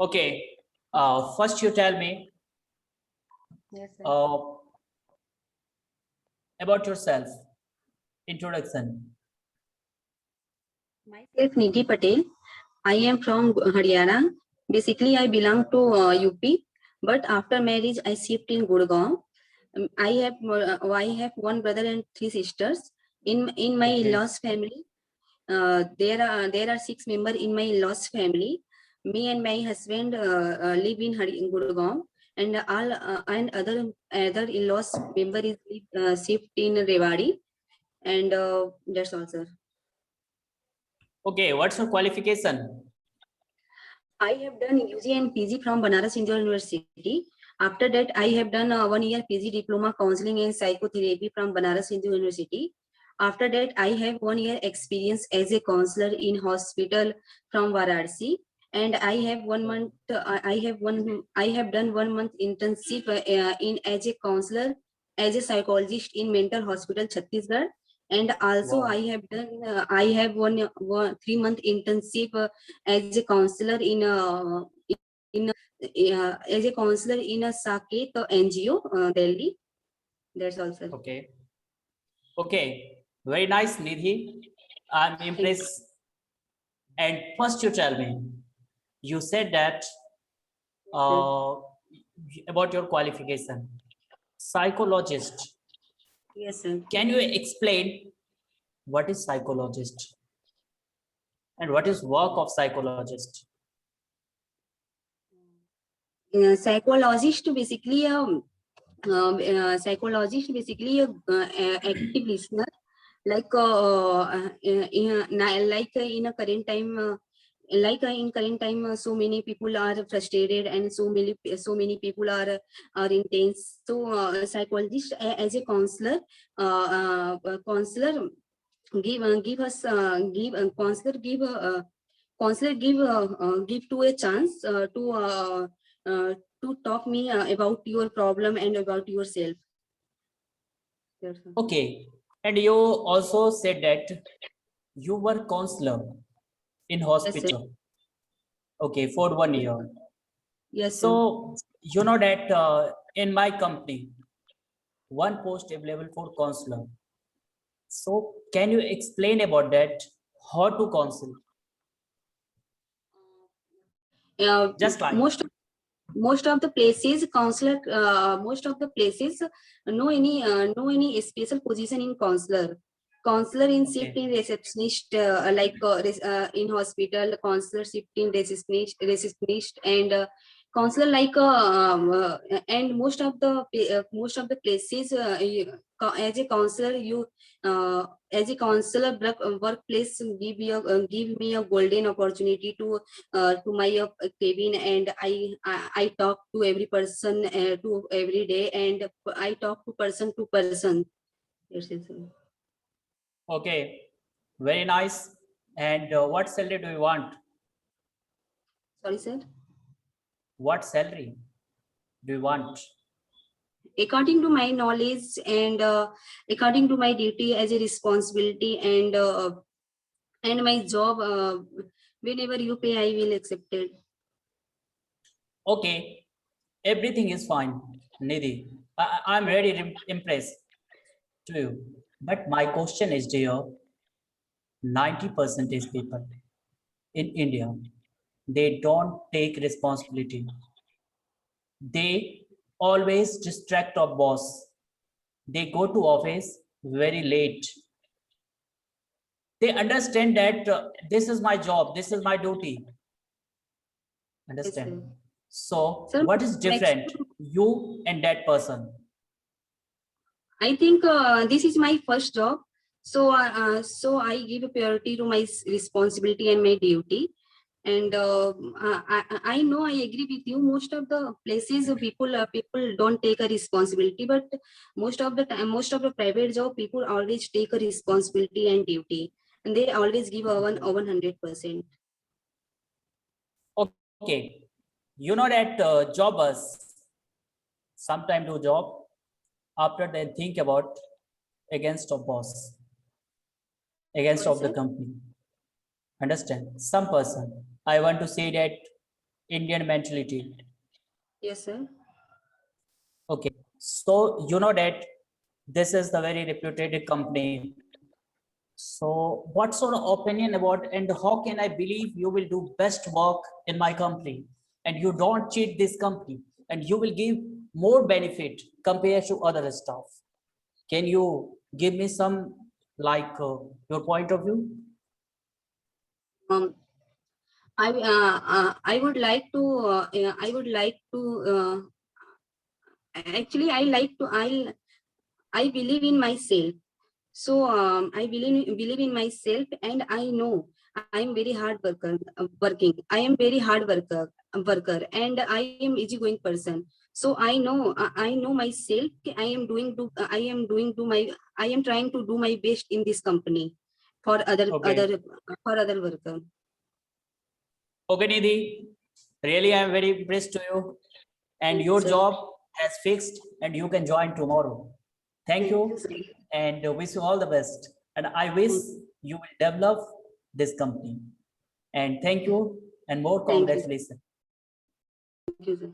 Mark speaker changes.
Speaker 1: Okay. First, you tell me
Speaker 2: Yes, sir.
Speaker 1: about yourself. Introduction.
Speaker 2: Myself Nidhi Patel. I am from Haryana. Basically, I belong to UP, but after marriage, I shift in Gurgaon. I have one brother and three sisters. In my
Speaker 1: Okay.
Speaker 2: in-laws family, there are 6 members in my in-laws family. Me and my husband live in Gurgaon, and other in-laws member is shift in Rewari, and that's all, sir.
Speaker 1: Okay. What's your qualification?
Speaker 2: I have done UG and PG from Banaras Hindu University. After that, I have done a 1-year PG diploma counseling and psychotherapy from Banaras Hindu University. After that, I have 1-year experience as a counselor in hospital from Varanasi, and I have 1 month. I have done 1 month internship in as a counselor, as a psychologist in mental hospital Chhattisgarh, and also
Speaker 1: Wow.
Speaker 2: I have one 3-month internship as a counselor as a counselor in a Saket NGO, Delhi. That's all, sir.
Speaker 1: Okay. Okay. Very nice, Nidhi. I'm impressed. And first, you tell me. You said that uh, about your qualification. Psychologist.
Speaker 2: Yes, sir.
Speaker 1: Can you explain what is psychologist and what is work of psychologist?
Speaker 2: Psychologist basically psychologist basically active listener, like in a current time. In current time, so many people are frustrated, and so many people are intense. So psychologist as a counselor, counselor give us give counselor give to a chance to talk me about your problem and about yourself. Yes, sir.
Speaker 1: Okay. And you also said that you were counselor in
Speaker 2: Yes, sir.
Speaker 1: hospital. Okay, for 1 year.
Speaker 2: Yes, sir.
Speaker 1: So you know that in my company, one post available for counselor. So can you explain about that? How to counsel?
Speaker 2: Uh,
Speaker 1: Just like
Speaker 2: most of the places counselor most of the places no any special position in counselor in shift
Speaker 1: okay,
Speaker 2: in receptionist, in hospital counselor shift in receptionist, and counselor and most of the places as a counselor you as a counselor workplace give me a golden opportunity to my cabin, and I talk to every person to every day, and I talk to person. Yes, yes, sir.
Speaker 1: okay, very nice. And what salary do you want?
Speaker 2: Sorry, sir.
Speaker 1: What salary do you want?
Speaker 2: According to my knowledge and according to my duty as a responsibility and my job, whenever you pay, I will accept it.
Speaker 1: Okay, everything is fine, Nidhi. I'm very impressed to you. But my question is, dear, 90% is people in India, they don't take responsibility. They always distract our boss. They go to office very late. They understand that this is my job, this is my duty.
Speaker 2: Yes, sir.
Speaker 1: Understand? So,
Speaker 2: Sir,
Speaker 1: what is different,
Speaker 2: maximum,
Speaker 1: you and that person?
Speaker 2: I think this is my first job, so I give a priority to my responsibility and my duty. And I know I agree with you. Most of the places people don't take a responsibility, but most of the time, most of the private job people always take a responsibility and duty, and they always give a 100%.
Speaker 1: Okay, you know that jobbers sometimes do job after they think about against of boss, against
Speaker 2: Sorry,
Speaker 1: of the
Speaker 2: sir.
Speaker 1: company. Understand? Some person. I want to say that Indian mentality.
Speaker 2: Yes, sir.
Speaker 1: Okay, so you know that this is the very reputed company. So what sort of opinion about, and how can I believe you will do best work in my company and you don't cheat this company and you will give more benefit compared to other staff? Can you give me some your point of view?
Speaker 2: Um, I would like to actually I believe in myself. So I believe in myself, and I know I am very hard worker working. I am very hard worker, and I am easygoing person. So I know myself. I am trying to do my best in this company for
Speaker 1: Okay.
Speaker 2: other worker.
Speaker 1: Okay, Nidhi, really I am very impressed to you and
Speaker 2: Thank you,
Speaker 1: your
Speaker 2: sir.
Speaker 1: job has fixed and you can join tomorrow. Thank
Speaker 2: Thank you,
Speaker 1: you
Speaker 2: sir.
Speaker 1: and wish you all the best. And I wish you will develop this company. And thank you and more
Speaker 2: Thank you.
Speaker 1: congratulations.
Speaker 2: Thank you, sir.